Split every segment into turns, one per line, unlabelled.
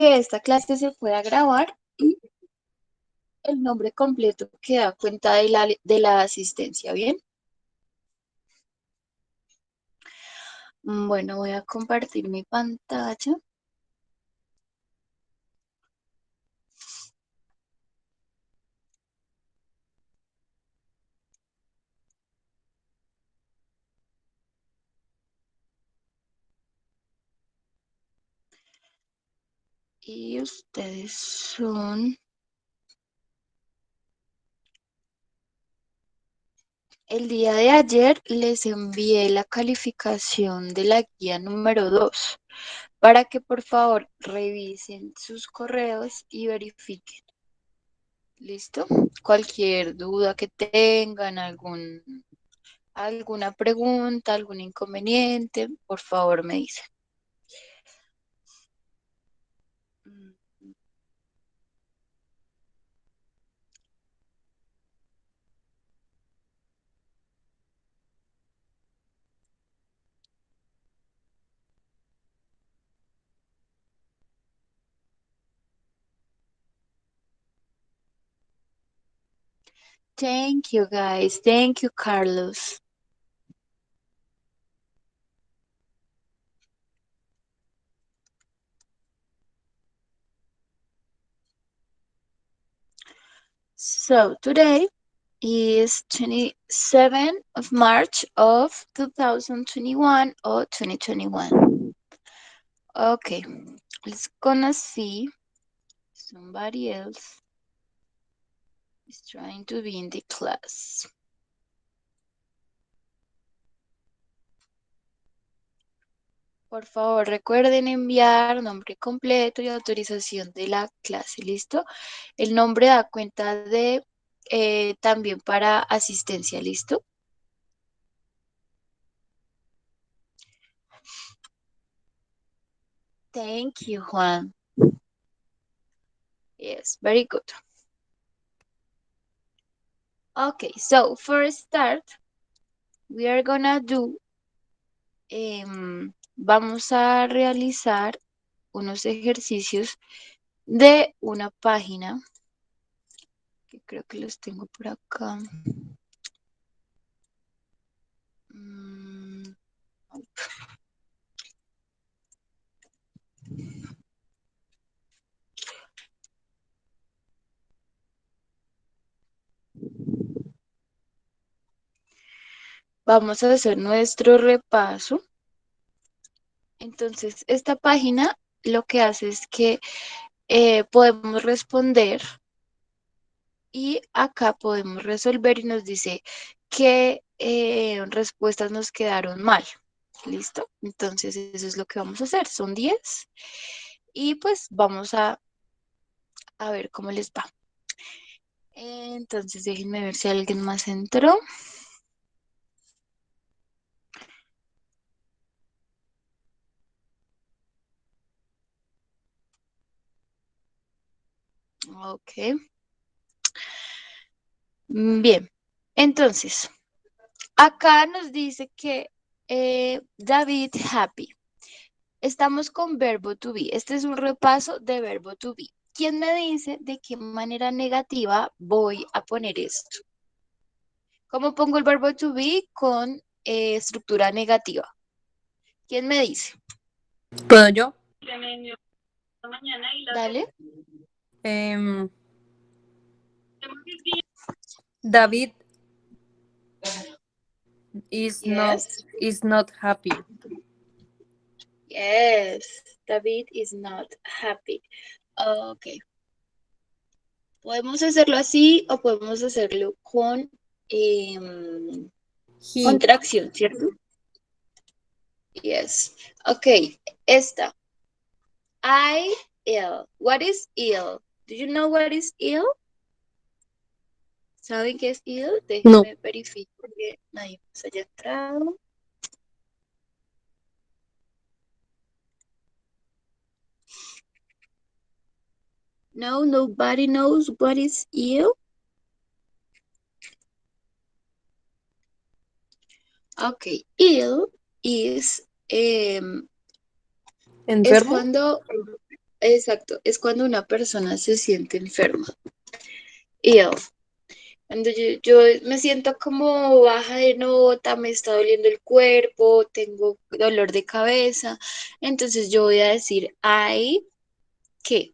esta clase se pueda grabar y el nombre completo que da cuenta de la asistencia, ¿bien? Bueno, voy a compartir mi pantalla. Y ustedes son... El día de ayer les envié la calificación de la guía número 2 para que por favor revisen sus correos y verifiquen. ¿Listo? Cualquier duda que tengan, alguna pregunta, algún inconveniente, por favor me dicen. Thank you guys. Thank you, Carlos. So today is 27th of March of 2021 or 2021. Okay, let's gonna see somebody else is trying to be in the class. Por favor, recuerden enviar nombre completo y autorización de la clase, ¿listo? El nombre da cuenta de también para asistencia, ¿listo? Thank you, Juan. Yes, very good. Okay, so for start, we are gonna do, vamos a realizar unos ejercicios de una página, que creo que los tengo por acá. Mm, Vamos a hacer nuestro repaso. Entonces, esta página lo que hace es que podemos responder y acá podemos resolver y nos dice qué respuestas nos quedaron mal. ¿Listo? Entonces, eso es lo que vamos a hacer. Son 10 y pues vamos a ver cómo les va. Entonces, déjenme ver si alguien más entró. Ok. Bien. Entonces, acá nos dice que David happy. Estamos con verbo to be. Este es un repaso de verbo to be. ¿Quién me dice de qué manera negativa voy a poner esto? ¿Cómo pongo el verbo to be con estructura negativa? ¿Quién me dice?
¿Puedo yo?
Dale.
Em, David
Yes.
is not happy.
Yes. David is not happy. Ok. Podemos hacerlo así o podemos hacerlo con
He.
contracción, ¿cierto? Yes. Ok. Esta. I ill. What is ill? Do you know what is ill? ¿Saben qué es ill?
No.
Déjenme verificar que nadie más haya entrado. No, nobody knows what is ill. Ok, ill is
¿Enfermo?
cuando exacto, es cuando una persona se siente enferma. Ill. Cuando yo me siento como baja de nota, me está doliendo el cuerpo, tengo dolor de cabeza, entonces yo voy a decir, I, ¿qué?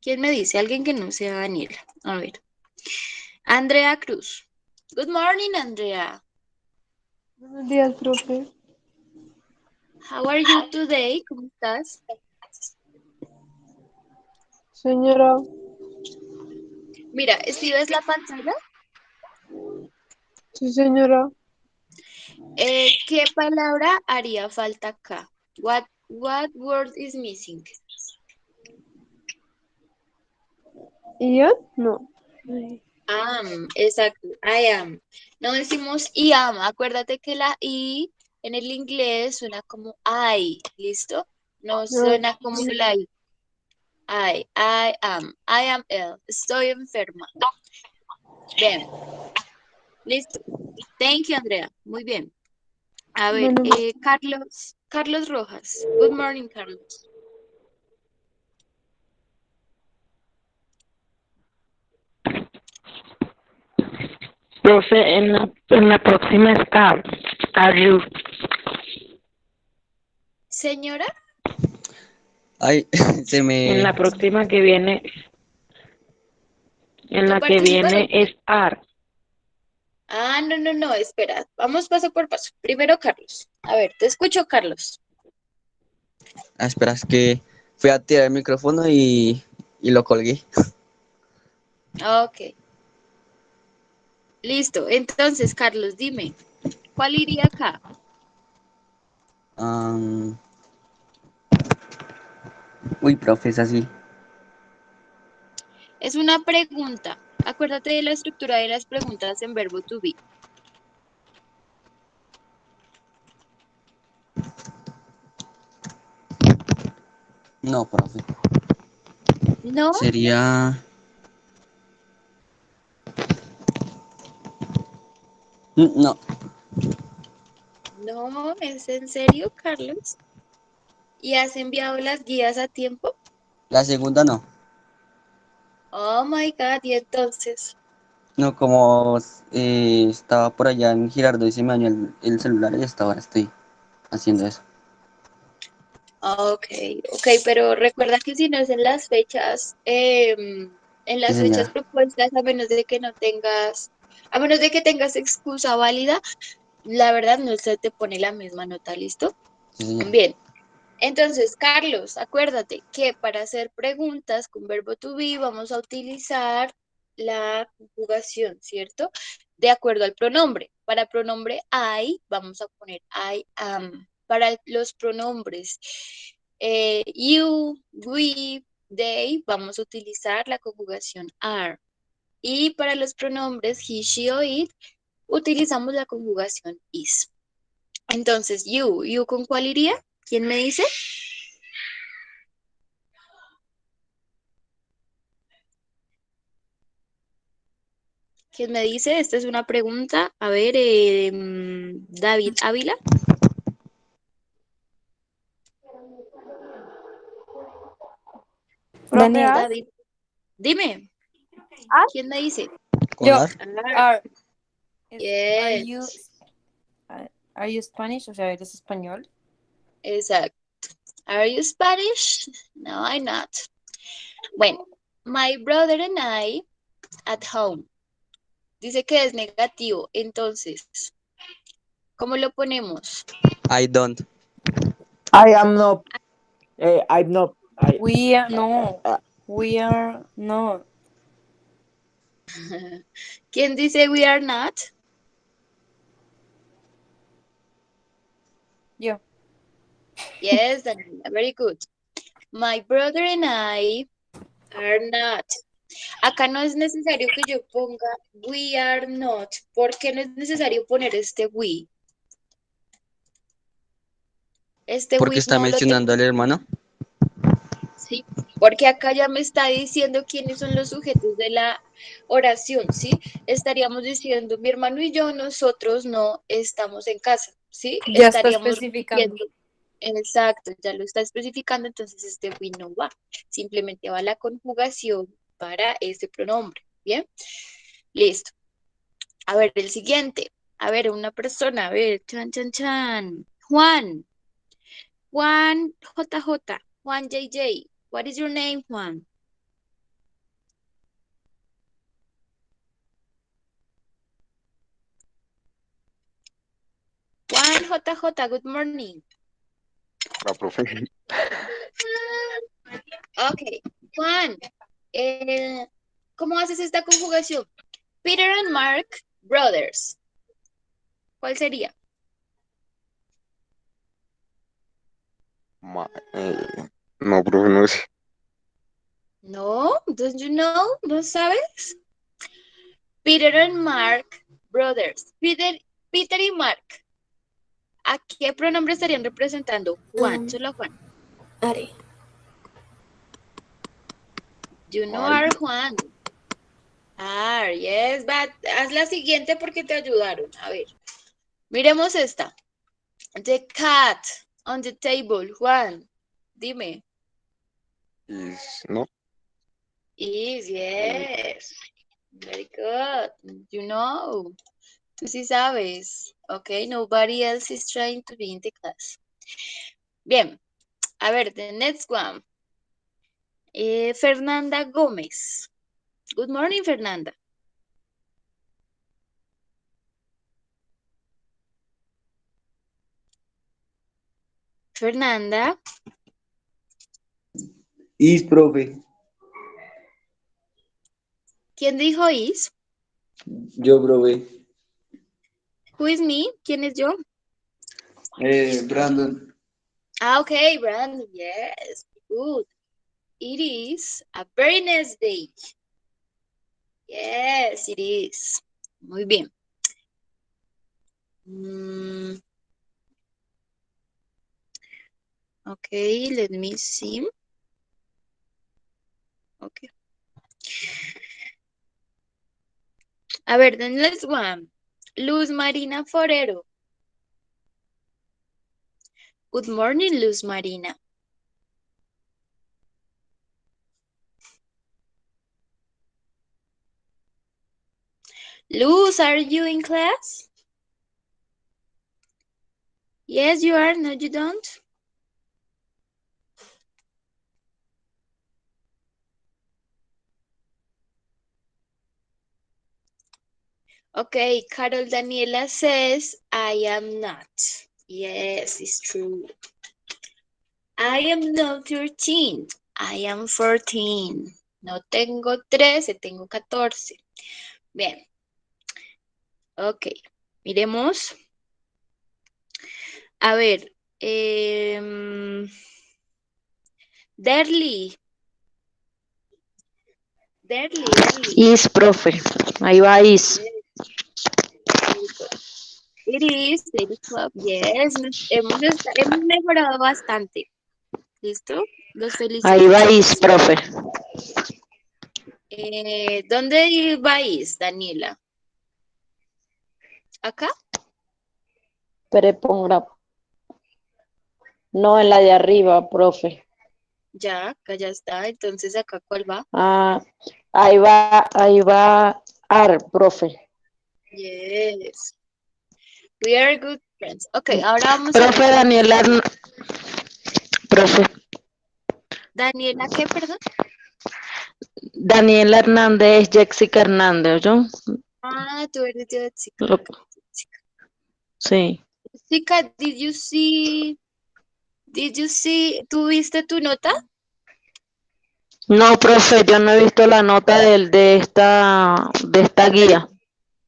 ¿Quién me dice? Alguien que no sea Daniela. A ver. Andrea Cruz. Good morning, Andrea.
Buenos días, profe.
How are you today? ¿Cómo estás?
Señora,
Mira, ¿sí ves la pantalla?
sí, señora.
¿Qué palabra haría falta acá? What word is missing?
¿Ian? No. Ay,
Exacto, I am. No decimos I am, acuérdate que la I en el inglés suena como I, ¿listo? No
no.
suena como la I. I am ill, estoy enferma. Bien, listo. Thank you, Andrea. Muy bien. A ver,
Bueno,
Carlos Rojas. Good morning, Carlos.
Profe, en la próxima está, are you?
Señora,
Ay, se
En
me...
la próxima que viene, en
¿tú
la que
participas o
viene
qué?
es are.
No, espera. Vamos paso por paso. Primero, Carlos. A ver, te escucho, Carlos.
espera, es que fui a tirar el micrófono y lo colgué.
Ok, listo. Entonces, Carlos, dime, ¿cuál iría acá?
Am, uy, profe, es así.
Es una pregunta. Acuérdate de la estructura de las preguntas en verbo to be.
No, profe.
No,
Sería... No,
no, ¿es en serio, Carlos? ¿Y has enviado las guías a tiempo?
la segunda no.
Oh my God, ¿y entonces?
No, como estaba por allá en Girardot y se me dañó el celular y hasta ahora estoy haciendo eso.
Ok, ok, pero recuerda que si no es en
Sí,
las fechas
señora.
propuestas, a menos de que tengas excusa válida, la verdad no se te pone la misma nota, ¿listo?
Sí, señora.
Bien, entonces, Carlos, acuérdate que para hacer preguntas con verbo to be vamos a utilizar la conjugación, ¿cierto? De acuerdo al pronombre. Para pronombre I, vamos a poner I am. Para los pronombres you, we, they, vamos a utilizar la conjugación are. Y para los pronombres he, she o it, utilizamos la conjugación is. Entonces, you ¿con cuál iría? ¿Quién me dice? ¿Quién me dice? Esta es una pregunta. A ver, David Ávila.
profe,
Daniela,
David, dime,
¿Ah?
¿quién me dice?
Con
yo,
ar.
Ah,
are,
yes,
are you Spanish? O sea, ¿eres español?
exacto. Are you Spanish? No, I'm not. Bueno, my brother and I at home. Dice que es negativo. Entonces, ¿cómo lo ponemos?
I don't.
I am not. I'm not.
We are,
Uh,
no,
uh,
we are, no,
¿Quién dice we are not?
yo.
Yes, Daniela, very good. My brother and I are not. Acá no es necesario que yo ponga we are not. ¿Por qué no es necesario poner este we? Este
Porque
we
está
no lo
mencionando
tengo.
al hermano.
Sí, porque acá ya me está diciendo quiénes son los sujetos de la oración, ¿sí? Estaríamos diciendo mi hermano y yo, nosotros no estamos en casa, ¿sí?
Ya está
Estaríamos
especificando.
repitiendo. Exacto, ya lo está especificando, entonces este we no va. Simplemente va la conjugación para este pronombre. ¿Bien? Listo. A ver, el siguiente. A ver, una persona. A ver, chan, chan, chan. Juan. Juan JJ. Juan JJ. What is your name, Juan? Juan JJ, good morning.
La profe.
Ok, Juan, ¿cómo haces esta conjugación? Peter and Mark, brothers. ¿Cuál sería?
Ma- no, profe, no sé.
No, don't you know? ¿No sabes? Peter and Mark, brothers. Peter y Mark. ¿A qué pronombre estarían representando? Juan, solo Juan.
Are.
You know
Ay,
are Juan. Are, yes, but haz la siguiente porque te ayudaron. A ver, miremos esta. The cat on the table, Juan. Dime.
no.
Is, yes. Very good. You know. Tú sí sabes. Okay, nobody else is trying to be in the class. Bien. A ver, the next one. Fernanda Gómez. Good morning, Fernanda. Fernanda.
Is, profe.
¿Quién dijo is?
Yo, profe.
Who is me? ¿Quién es yo?
Brandon.
Ah, okay, Brandon. Yes. Good. It is a very nice day. Yes, it is. Muy bien. Okay, let me see. Okay. A ver, the next one. Luz Marina Forero. Good morning, Luz Marina. Luz, are you in class? Yes, you are. No, you don't. Okay, Carol Daniela says, I am not. Yes, it's true. I am not 13. I am 14. No tengo 13, tengo 14. Bien. Ok, miremos. A ver. Derly.
Is, profe. Ahí va is.
It is 8 o'clock. Yes, hemos mejorado bastante. ¿Listo? Los felicito.
Ahí va is, profe.
¿Dónde vais, Daniela? ¿Acá?
Preponga. No, en la de arriba, profe.
Ya, acá ya está. Entonces, ¿acá cuál va?
Ah, ahí va ar, profe.
Yes. We are good friends. Ok, ahora vamos a
Profe
ver.
Daniela, profe.
Daniela, ¿qué, perdón?
Daniela Hernández, Jessica Hernández, ¿yo?
Ah, tú eres de chica.
Lo- Sí.
Chica, ¿tú viste tu nota?
No, profe, yo no he visto la nota de esta guía.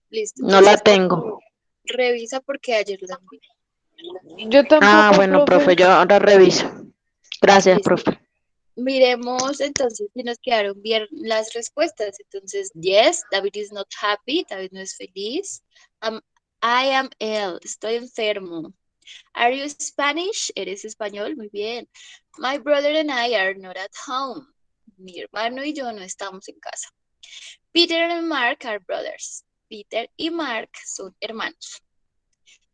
Listo.
No la
Entonces,
tengo.
revisa porque ayer la envié.
Yo
Ah,
tampoco,
bueno, profe,
profe.
yo ahora reviso. Gracias,
Listo.
profe.
Miremos entonces si nos quedaron bien las respuestas. Entonces, yes, David is not happy. David no es feliz. I am ill. Estoy enfermo. Are you Spanish? ¿Eres español? Muy bien. My brother and I are not at home. Mi hermano y yo no estamos en casa. Peter and Mark are brothers. Peter y Mark son hermanos.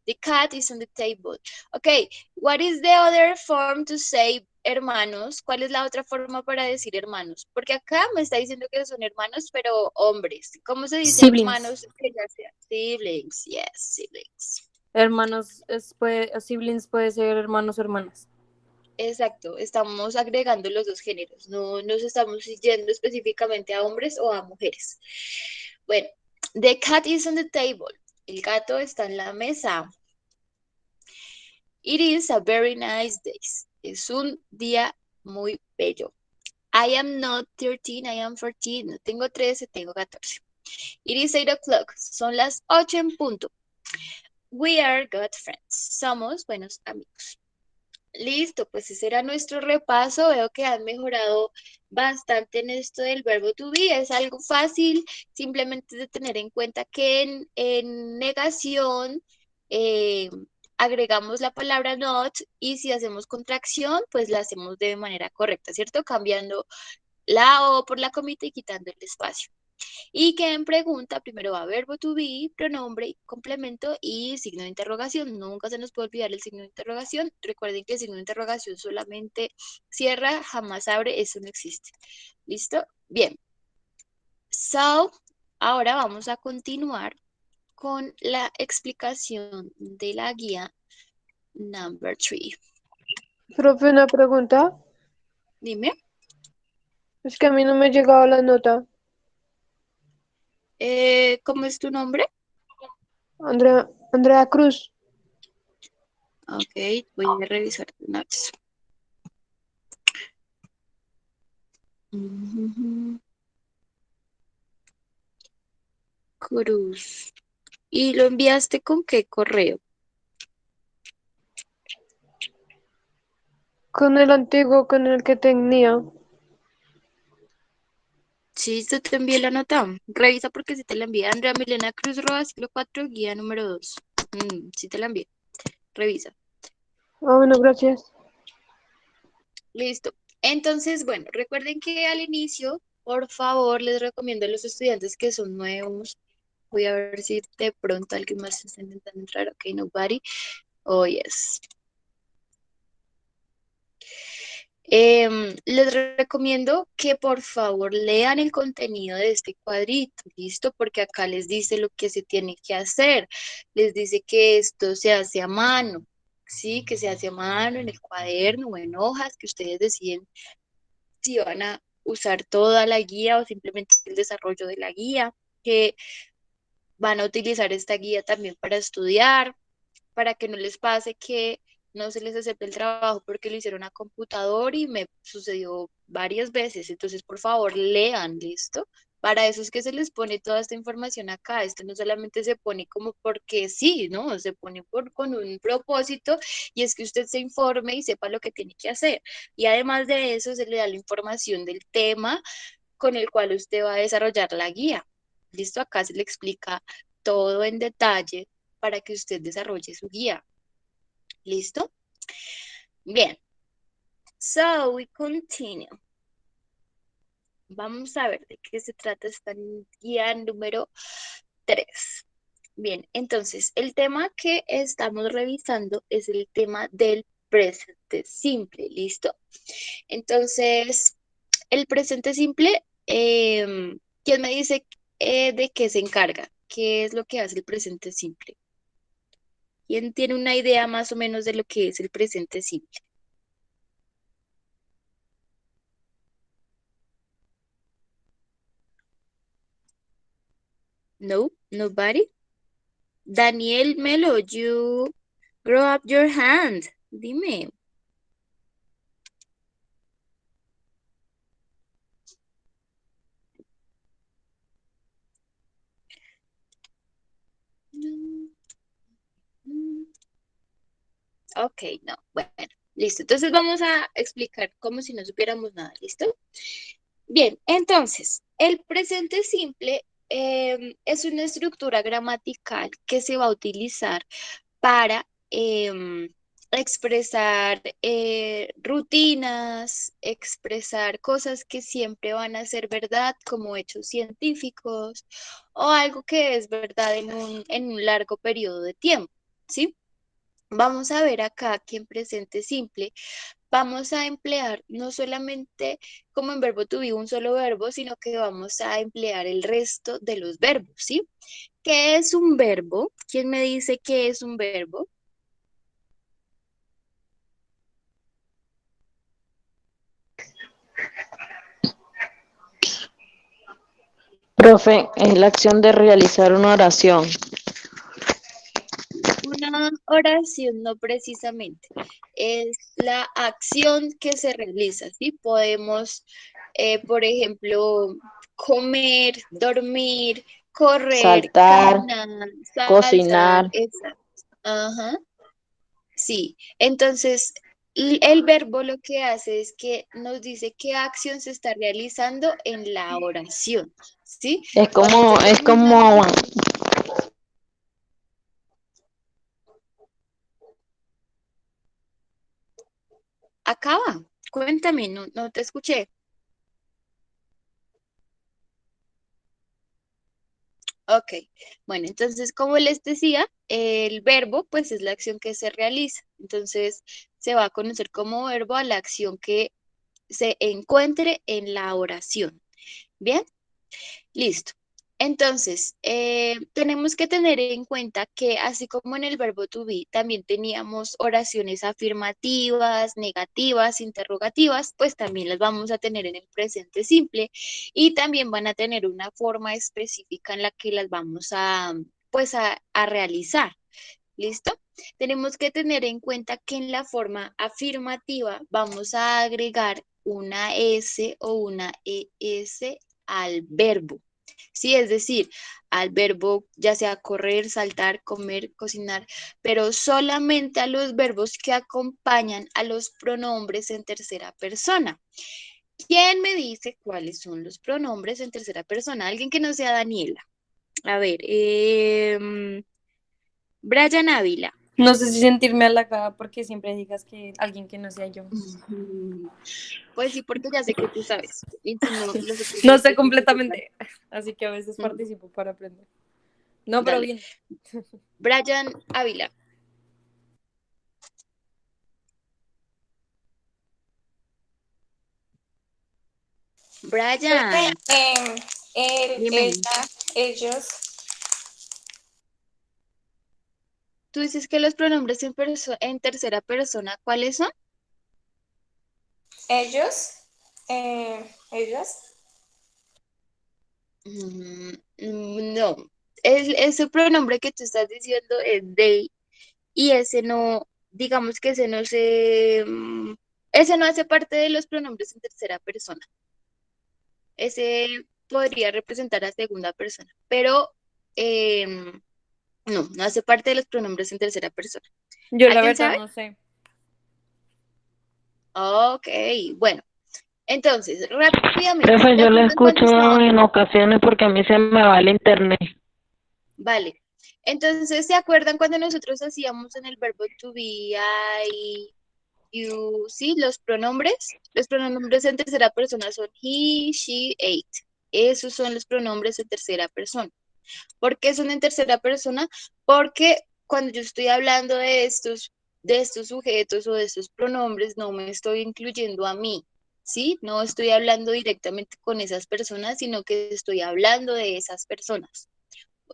The cat is on the table. Okay, what is the other form to say hermanos? ¿Cuál es la otra forma para decir hermanos? Porque acá me está diciendo que son hermanos, pero hombres. ¿Cómo se dice
Siblings.
hermanos? Que ya sea siblings, yes, siblings.
Hermanos, siblings puede ser hermanos o hermanas.
Exacto, estamos agregando los dos géneros, no nos estamos yendo específicamente a hombres o a mujeres. Bueno, the cat is on the table. El gato está en la mesa. It is a very nice day. Es un día muy bello. I am not 13, I am 14. No tengo 13, tengo 14. It is 8 o'clock. Son las 8 en punto. We are good friends. Somos buenos amigos. Listo, pues ese era nuestro repaso. Veo que han mejorado bastante en esto del verbo to be. Es algo fácil, simplemente de tener en cuenta que en negación agregamos la palabra not y si hacemos contracción, pues la hacemos de manera correcta, ¿cierto? Cambiando la O por la comita y quitando el espacio. Y que en pregunta primero va verbo to be, pronombre, complemento y signo de interrogación. Nunca se nos puede olvidar el signo de interrogación. Recuerden que el signo de interrogación solamente cierra, jamás abre, eso no existe. ¿Listo? Bien. So, ahora vamos a continuar con la explicación de la guía number 3.
Profe, una pregunta.
Dime.
Es que a mí no me ha llegado la nota.
¿Cómo es tu nombre?
Andrea Cruz.
Ok, voy a revisar tu notas. Cruz. ¿Y lo enviaste con qué correo?
Con el antiguo, con el que tenía.
Sí, se te envié la nota. Revisa porque si te la envié. Andrea Milena Cruz Roa, siglo 4, guía número 2. Sí te la envié. Revisa.
Ah, bueno, gracias.
Listo. Entonces, bueno, recuerden que al inicio, por favor, les recomiendo a los estudiantes que son nuevos. Voy a ver si de pronto alguien más está intentando entrar. Ok, nobody. Oh, yes. Les recomiendo que por favor lean el contenido de este cuadrito, ¿listo? Porque acá les dice lo que se tiene que hacer. Les dice que esto se hace a mano, ¿sí? Que se hace a mano en el cuaderno o en hojas, que ustedes deciden si van a usar toda la guía o simplemente el desarrollo de la guía, que van a utilizar esta guía también para estudiar, para que no les pase que no se les acepte el trabajo porque lo hicieron a computador y me sucedió varias veces. Entonces, por favor, lean, ¿listo? Para eso es que se les pone toda esta información acá. Esto no solamente se pone como porque sí, ¿no? Se pone con un propósito y es que usted se informe y sepa lo que tiene que hacer. Y además de eso, se le da la información del tema con el cual usted va a desarrollar la guía. ¿Listo? Acá se le explica todo en detalle para que usted desarrolle su guía. ¿Listo? Bien. So, we continue. Vamos a ver de qué se trata esta guía número 3. Bien, entonces, el tema que estamos revisando es el tema del presente simple, ¿listo? Entonces, el presente simple, ¿quién me dice de qué se encarga? ¿Qué es lo que hace el presente simple? ¿Quién tiene una idea más o menos de lo que es el presente simple? No, nobody. Daniel Melo, you grow up your hand. Dime. Ok, no, bueno, listo. Entonces vamos a explicar como si no supiéramos nada, ¿listo? Bien, entonces, el presente simple es una estructura gramatical que se va a utilizar para expresar rutinas, expresar cosas que siempre van a ser verdad, como hechos científicos, o algo que es verdad en un largo periodo de tiempo, ¿sí? Vamos a ver acá que en presente simple vamos a emplear no solamente como en verbo to be un solo verbo, sino que vamos a emplear el resto de los verbos, ¿sí? ¿Qué es un verbo? ¿Quién me dice qué es un verbo?
Profe, es la acción de realizar una oración.
Una oración no precisamente, es la acción que se realiza, ¿sí? Podemos, por ejemplo, comer, dormir, correr,
Saltar,
caminar, saltar,
cocinar.
exacto. Ajá, sí. Entonces, el verbo lo que hace es que nos dice qué acción se está realizando en la oración, ¿sí?
Es
Cuando
como,
yo
es
tengo una
como,
acaba, cuéntame, no te escuché. Ok, bueno, entonces como les decía, el verbo pues es la acción que se realiza. Entonces se va a conocer como verbo a la acción que se encuentre en la oración. Bien, listo. Entonces, tenemos que tener en cuenta que así como en el verbo to be, también teníamos oraciones afirmativas, negativas, interrogativas, pues también las vamos a tener en el presente simple y también van a tener una forma específica en la que las vamos a, pues a realizar. ¿Listo? Tenemos que tener en cuenta que en la forma afirmativa vamos a agregar una S o una ES al verbo. Sí, es decir, al verbo ya sea correr, saltar, comer, cocinar, pero solamente a los verbos que acompañan a los pronombres en tercera persona. ¿Quién me dice cuáles son los pronombres en tercera persona? Alguien que no sea Daniela. A ver, Brian Ávila.
No sé si sentirme halagada porque siempre digas que alguien que no sea yo.
Pues sí, porque ya sé que tú sabes. Y si no, los otros
No
días
sé
especifican.
completamente, así que a veces
Ujú.
participo para aprender. No, pero
Dale.
bien.
Brian Ávila. Brian,
Él,
dime.
ella, ellos,
Tú dices que los pronombres en tercera persona, ¿cuáles son?
ellos, ellas.
No. Ese pronombre que tú estás diciendo es they y ese no, digamos que ese no hace parte de los pronombres en tercera persona. Ese podría representar a segunda persona, pero no hace parte de los pronombres en tercera persona.
Yo la
¿Alguien
verdad
sabe?
no sé.
Ok, bueno, entonces, rápidamente,
profe,
¿se
yo la
acuerdan cuando
escucho
estaban?
en ocasiones porque a mí se me va el internet.
Vale, entonces, ¿se acuerdan cuando nosotros hacíamos en el verbo to be, I, you, sí, los pronombres? Los pronombres en tercera persona son he, she, it. Esos son los pronombres en tercera persona. ¿Por qué son en tercera persona? Porque cuando yo estoy hablando de estos sujetos o de estos pronombres, no me estoy incluyendo a mí, ¿sí? No estoy hablando directamente con esas personas, sino que estoy hablando de esas personas,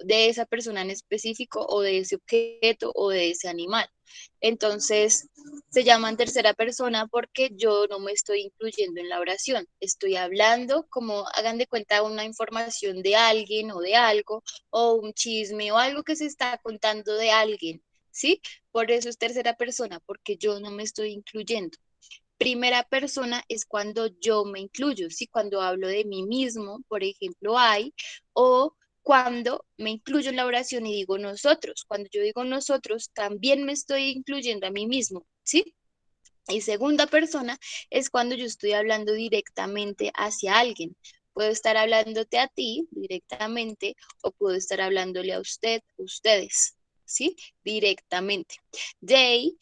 de esa persona en específico o de ese objeto o de ese animal. Entonces, se llaman tercera persona porque yo no me estoy incluyendo en la oración. Estoy hablando como, hagan de cuenta, una información de alguien o de algo, o un chisme o algo que se está contando de alguien, ¿sí? Por eso es tercera persona, porque yo no me estoy incluyendo. Primera persona es cuando yo me incluyo, ¿sí? Cuando hablo de mí mismo, por ejemplo, I, o cuando me incluyo en la oración y digo nosotros. Cuando yo digo nosotros, también me estoy incluyendo a mí mismo, ¿sí? Y segunda persona es cuando yo estoy hablando directamente hacia alguien. Puedo estar hablándote a ti directamente o puedo estar hablándole a usted, ustedes, ¿sí? Directamente. They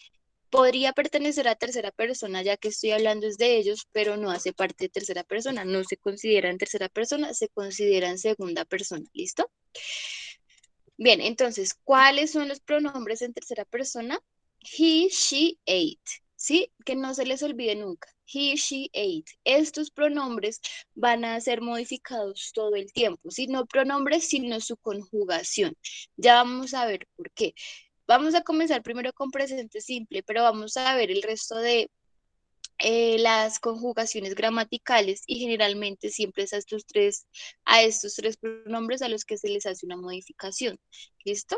podría pertenecer a tercera persona ya que estoy hablando es de ellos, pero no hace parte de tercera persona. No se considera en tercera persona, se considera en segunda persona. ¿Listo? Bien, entonces, ¿cuáles son los pronombres en tercera persona? He, she, ate. ¿Sí? Que no se les olvide nunca. He, she, ate. Estos pronombres van a ser modificados todo el tiempo. ¿Sí? No pronombres, sino su conjugación. Ya vamos a ver por qué. Vamos a comenzar primero con presente simple, pero vamos a ver el resto de las conjugaciones gramaticales y generalmente siempre es a estos tres pronombres a los que se les hace una modificación. ¿Listo?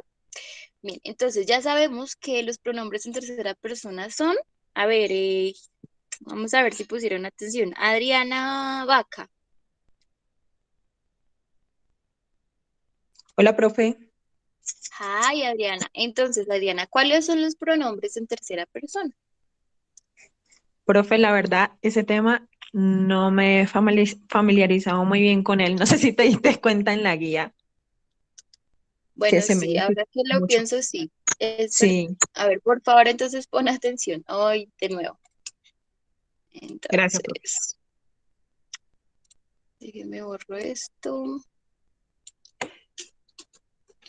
Bien, entonces ya sabemos que los pronombres en tercera persona son, a ver, vamos a ver si pusieron atención. Adriana Vaca.
Hola, profe.
Ay, Adriana. Entonces, Adriana, ¿cuáles son los pronombres en tercera persona?
Profe, la verdad, ese tema no me he familiarizado muy bien con él. No sé si te diste cuenta en la guía que
Bueno,
se me
sí, ahora
dificulta
que lo
mucho.
pienso, sí, es verdad.
Sí,
A ver, por favor, entonces pon atención. Hoy de nuevo.
gracias, profe.
Entonces, déjenme borro esto.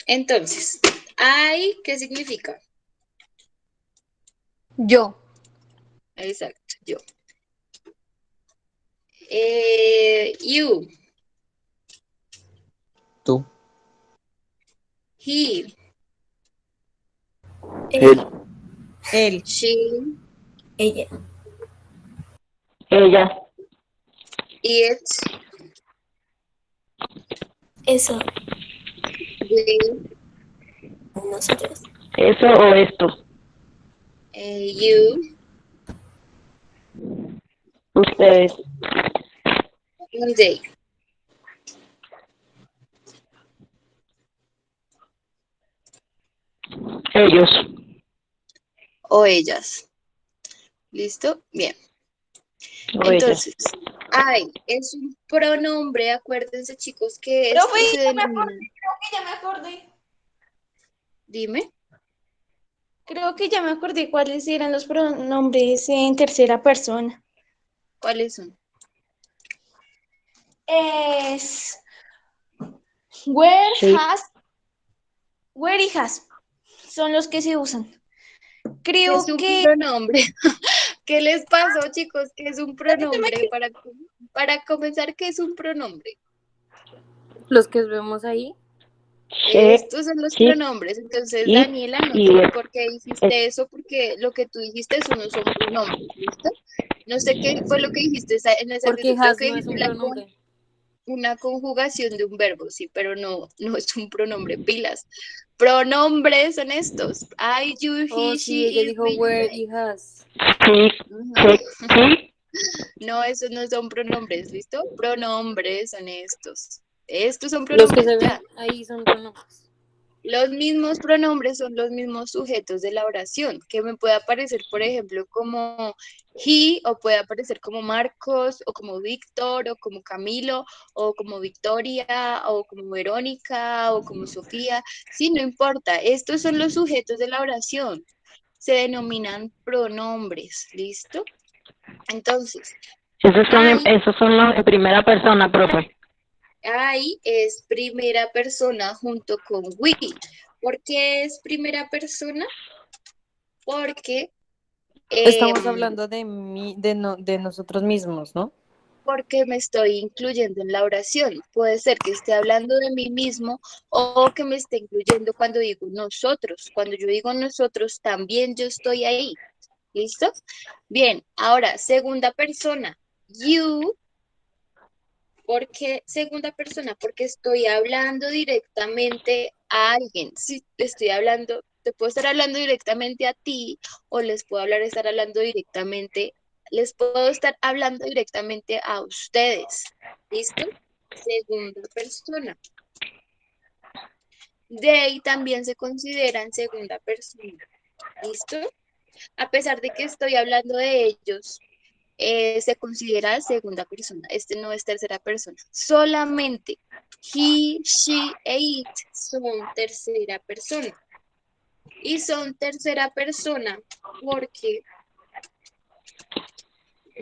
Entonces, ¿qué significa?
Yo.
Exacto, yo. You,
Tú,
he,
Él,
Él,
she,
Ella.
Ella,
it,
Eso.
we,
Nosotros.
eso o esto,
you,
ustedes,
and they.
ellos,
O ellas. ¿Listo? Bien.
o ellas.
Entonces, es un pronombre, acuérdense chicos que esto
Profe,
se denomina.
creo que ya me acordé.
Dime.
Creo que ya me acordé cuáles eran los pronombres en tercera persona.
¿Cuáles son?
Es where,
Sí.
has, where y has. Son los que se usan.
¿Qué es
Creo
un
que
pronombre? ¿Qué les pasó, chicos? ¿Qué es un pronombre? Para comenzar, ¿qué es un pronombre?
Los que vemos ahí.
She,
Estos son los
she,
pronombres. Entonces,
it
Daniela, no
y
sé
it.
por qué dijiste eso, porque lo que tú dijiste, eso no son pronombres, ¿listo? No sé qué fue lo que dijiste en ese
Porque
minuto. Creo
has
que
no es
dijiste
un pronombre.
una conjugación de un verbo, sí, pero no es un pronombre, pilas. Pronombres son estos. I, you,
Oh,
he,
sí,
she,
ella
it,
dijo
we,
where
they.
y has.
Sí,
Ajá.
sí,
No, esos no son pronombres, ¿listo? Pronombres son estos. Estos son
Los que
pronombres,
se ven
ya.
ahí son pronombres.
Los mismos pronombres son los mismos sujetos de la oración, que me puede aparecer, por ejemplo, como he, o puede aparecer como Marcos, o como Víctor, o como Camilo, o como Victoria, o como Verónica, o como Sofía. Sí, no importa. Estos son los sujetos de la oración. Se denominan pronombres, ¿listo? Entonces,
esos son los en primera persona, profe.
I es primera persona junto con we. ¿Por qué es primera persona? Porque,
Estamos
em,
hablando de mí, de nosotros mismos, ¿no?
porque me estoy incluyendo en la oración. Puede ser que esté hablando de mí mismo o que me esté incluyendo cuando digo nosotros. Cuando yo digo nosotros, también yo estoy ahí. ¿Listo? Bien, ahora, segunda persona. You. ¿Por qué segunda persona? Porque estoy hablando directamente a alguien. Si te estoy hablando, te puedo estar hablando directamente a ti o les puedo estar hablando directamente a ustedes. ¿Listo? Segunda persona. They también se considera en segunda persona. ¿Listo? A pesar de que estoy hablando de ellos, se considera segunda persona. Este no es tercera persona. Solamente he, she e it son tercera persona. Y son tercera persona porque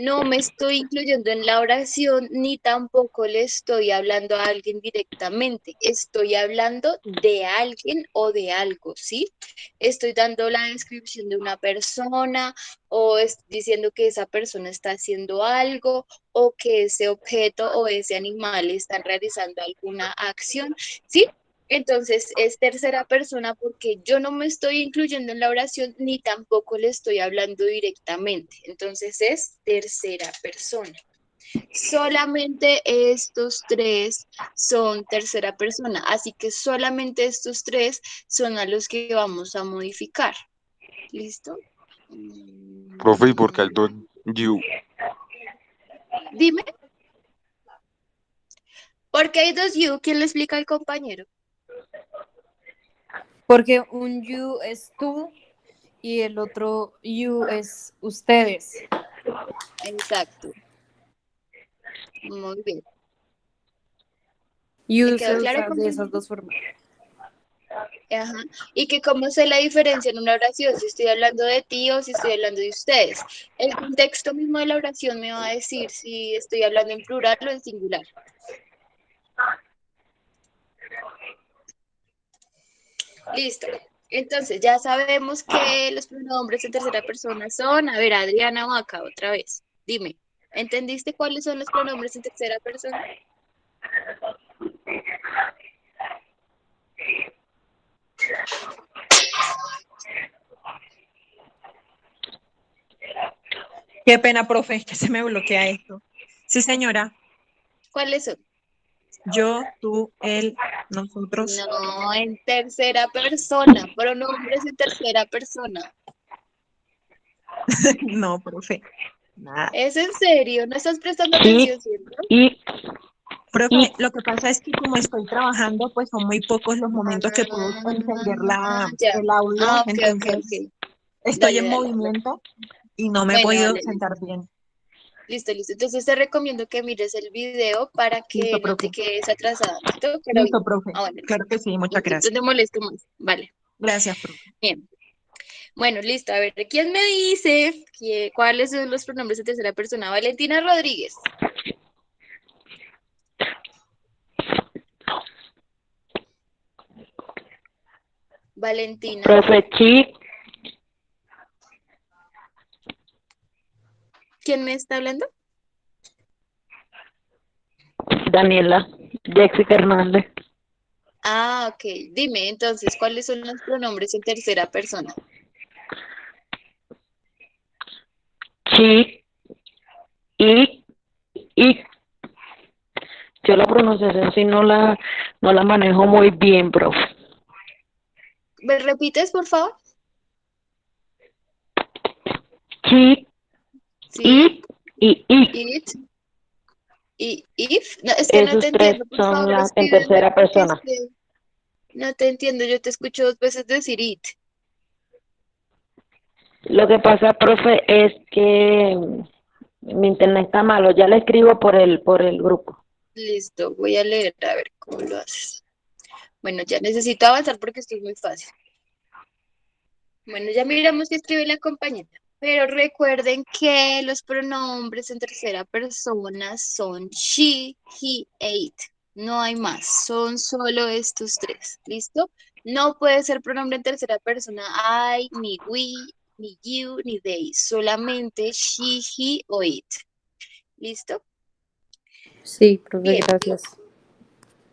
no me estoy incluyendo en la oración ni tampoco le estoy hablando a alguien directamente. Estoy hablando de alguien o de algo, ¿sí? Estoy dando la descripción de una persona o diciendo que esa persona está haciendo algo o que ese objeto o ese animal están realizando alguna acción, ¿sí? Entonces es tercera persona porque yo no me estoy incluyendo en la oración ni tampoco le estoy hablando directamente. Entonces es tercera persona. Solamente estos tres son tercera persona, así que solamente estos tres son a los que vamos a modificar. ¿Listo?
Profe, ¿y por qué hay dos you?
Dime. ¿Por qué hay dos you? ¿Quién le explica al compañero?
Porque un you es tú y el otro you es ustedes.
Exacto. Muy bien. ¿Me
You
quedó
se
claro,
usa de
compañero?
esas dos formas.
Ajá. Y que cómo sé la diferencia en una oración, si estoy hablando de ti o si estoy hablando de ustedes. El contexto mismo de la oración me va a decir si estoy hablando en plural o en singular. Listo. Entonces ya sabemos que los pronombres en tercera persona son, a ver, Adriana Vaca, otra vez. Dime, ¿entendiste cuáles son los pronombres en tercera persona?
Qué pena, profe, que se me bloquea esto. Sí, señora.
¿Cuáles son?
Yo, tú, él, nosotros.
No, en tercera persona, pronombres en tercera persona.
No, profe. Nada.
¿Es en serio? ¿No estás prestando
Sí,
atención, cierto?
y,
Profe, lo que pasa es que como estoy trabajando, pues son muy pocos los momentos que puedo encender
Ya.
el audio,
Ok, ok,
entonces
ok.
estoy
Dale,
en
dale.
movimiento y no me he
Bueno,
podido
dale,
sentar bien.
listo, listo. Entonces te recomiendo que mires el video para
Listo,
que no te
profe.
quedes atrasada. ¿Listo? Pero bien.
Listo, profe.
Ah, bueno, listo.
Claro que sí, muchas
No te
gracias.
molesto más. Vale,
Gracias, profe.
bien. Bueno, listo. A ver, ¿quién me dice cuáles son los pronombres de tercera persona? Valentina Rodríguez. Valentina.
profe, sí,
¿Quién me está hablando?
Daniela, Jessica Hernández,
Ah, ok. Dime entonces, ¿cuáles son los pronombres en tercera persona?
sí, y, yo la pronunciación sí no la manejo muy bien, profe.
¿Me repites, por favor?
Sí,
Sí,
y,
it y if. No, es que no
esos
te
tres
entiendo, por
son
favor,
en
escríbeme
tercera
porque
persona.
no te entiendo. Yo te escucho dos veces decir it.
Lo que pasa, profe, es que mi internet está malo, ya le escribo por el grupo.
Listo, voy a leer a ver cómo lo haces. Bueno, ya necesito avanzar porque esto es muy fácil. Bueno, ya miramos que escribe la compañera. Pero recuerden que los pronombres en tercera persona son she, he, it. No hay más, son solo estos tres. ¿Listo? No puede ser pronombre en tercera persona I, ni we, ni you, ni they. Solamente she, he o it. ¿Listo?
Sí, profe,
Bien.
gracias.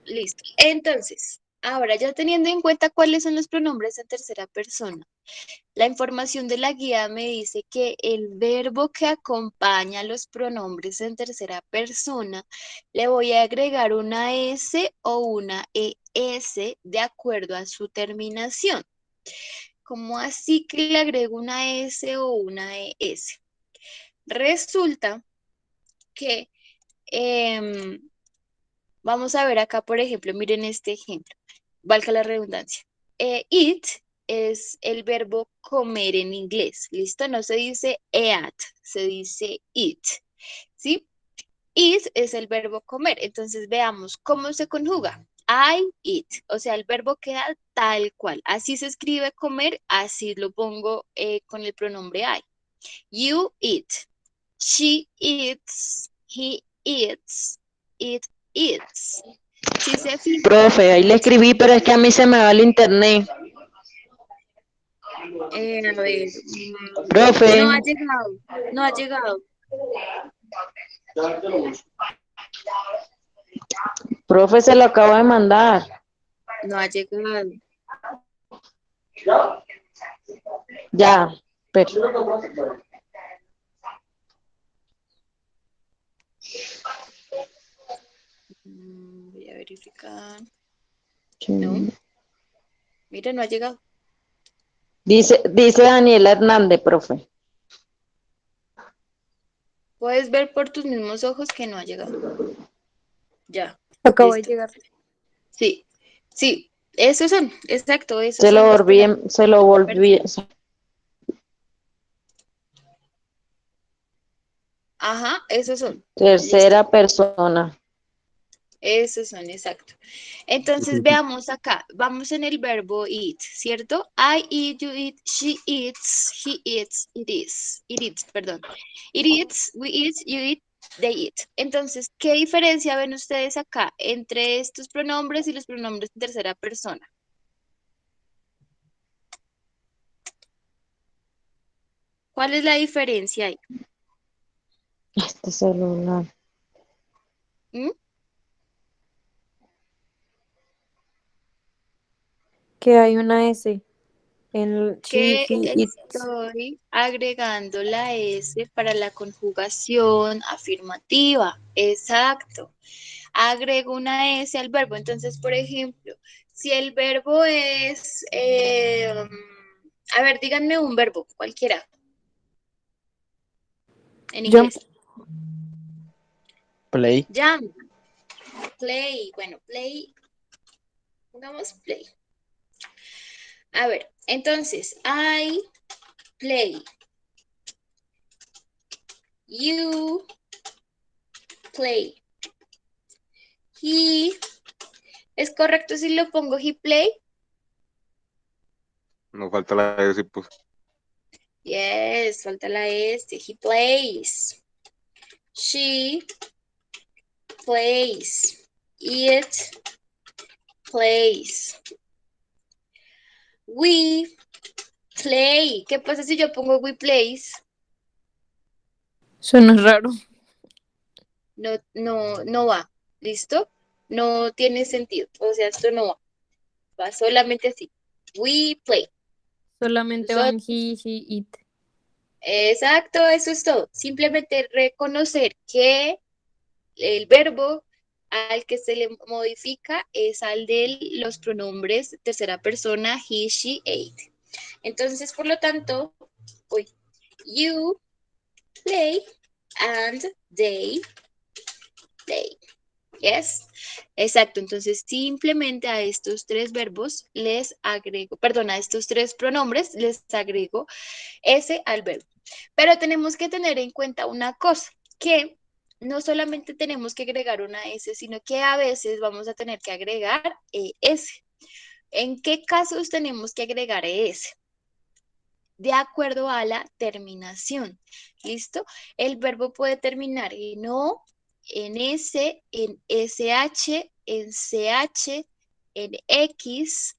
Listo. Entonces, ahora ya teniendo en cuenta cuáles son los pronombres en tercera persona, la información de la guía me dice que el verbo que acompaña a los pronombres en tercera persona le voy a agregar una S o una ES de acuerdo a su terminación. ¿Cómo así que le agrego una S o una ES? Resulta que vamos a ver acá, por ejemplo, miren este ejemplo, valga la redundancia. Eat es el verbo comer en inglés, ¿listo? No se dice eat, se dice eat, ¿sí? Eat es el verbo comer, entonces veamos cómo se conjuga. I eat, o sea, el verbo queda tal cual. Así se escribe comer, así lo pongo con el pronombre I. You eat. she eats, he eats, it eats. Si se fijan,
Profe, ahí le escribí, pero es que a mí se me va el internet.
a ver,
Profe,
no ha llegado, no ha llegado.
profe, se lo acabo de mandar.
No ha llegado.
Ya, pero
Voy a verificar. No, mira, no ha llegado.
dice Daniela Hernández, profe.
Puedes ver por tus mismos ojos que no ha llegado. Ya,
Acabo de
listo.
llegar.
Sí, sí, esos son, exacto, esos
Se lo
son los
volví,
Ajá, esos son.
tercera
Listo.
persona.
Esos son, exacto. Entonces veamos acá, vamos en el verbo eat, ¿cierto? I eat, you eat, she eats, he eats, it eats, perdón. It eats, we eat, you eat, they eat. Entonces, ¿qué diferencia ven ustedes acá entre estos pronombres y los pronombres en tercera persona? ¿Cuál es la diferencia ahí?
Este celular.
¿Mm?
Que hay una S en she,
Que
he, it.
estoy agregando la S para la conjugación afirmativa. Exacto. Agrego una S al verbo. Entonces, por ejemplo, si el verbo es, a ver, díganme un verbo, cualquiera, en
Jump.
inglés.
Play.
Jump, play, bueno, play, pongamos play. A ver, entonces, I play. You play. He, ¿es correcto si lo pongo he play?
No falta la S, pues.
Yes, falta la S. He plays. She plays. It plays. We play. ¿Qué pasa si yo pongo we plays?
Suena raro.
No, no, no va. ¿Listo? No tiene sentido. O sea, esto no va. Va solamente así. We play.
Solamente van he, it.
Exacto, eso es todo. Simplemente reconocer que el verbo al que se le modifica es al de los pronombres tercera persona, he, she, it. Entonces, por lo tanto, you play and they play. Yes. Exacto. Entonces, simplemente a estos tres verbos les agrego, perdón, a estos tres pronombres les agrego ese al verbo. Pero tenemos que tener en cuenta una cosa, que no solamente tenemos que agregar una S, sino que a veces vamos a tener que agregar ES. ¿En qué casos tenemos que agregar ES? De acuerdo a la terminación. ¿Listo? El verbo puede terminar en O, en S, en SH, en CH, en X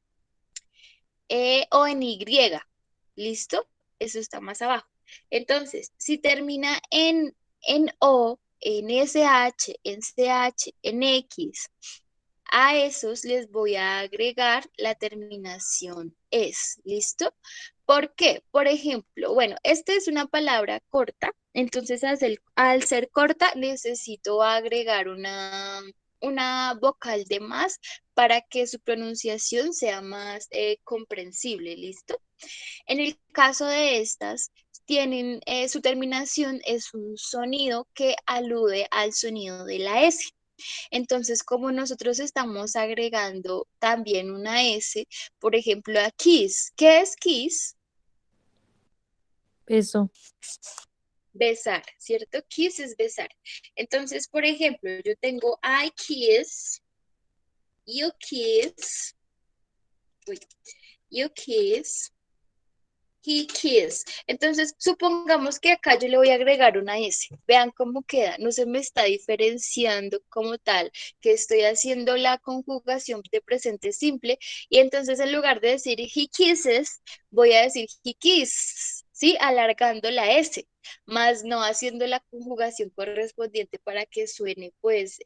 o en Y. ¿Listo? Eso está más abajo. Entonces, si termina en O, en SH, en CH, en X, a esos les voy a agregar la terminación es, ¿listo? ¿Por qué? Por ejemplo, bueno, esta es una palabra corta, entonces al ser corta necesito agregar una vocal de más para que su pronunciación sea más comprensible, ¿listo? En el caso de estas, tienen su terminación es un sonido que alude al sonido de la S. Entonces, como nosotros estamos agregando también una S, por ejemplo, a kiss. ¿Qué es kiss?
Eso.
Besar, ¿cierto? Kiss es besar. Entonces, por ejemplo, yo tengo I kiss, you kiss, you kiss, He kissed. Entonces, supongamos que acá yo le voy a agregar una S. Vean cómo queda. No se me está diferenciando como tal, que estoy haciendo la conjugación de presente simple. Y entonces, en lugar de decir he kisses, voy a decir he kiss, ¿sí? Alargando la S, más no haciendo la conjugación correspondiente para que suene, pues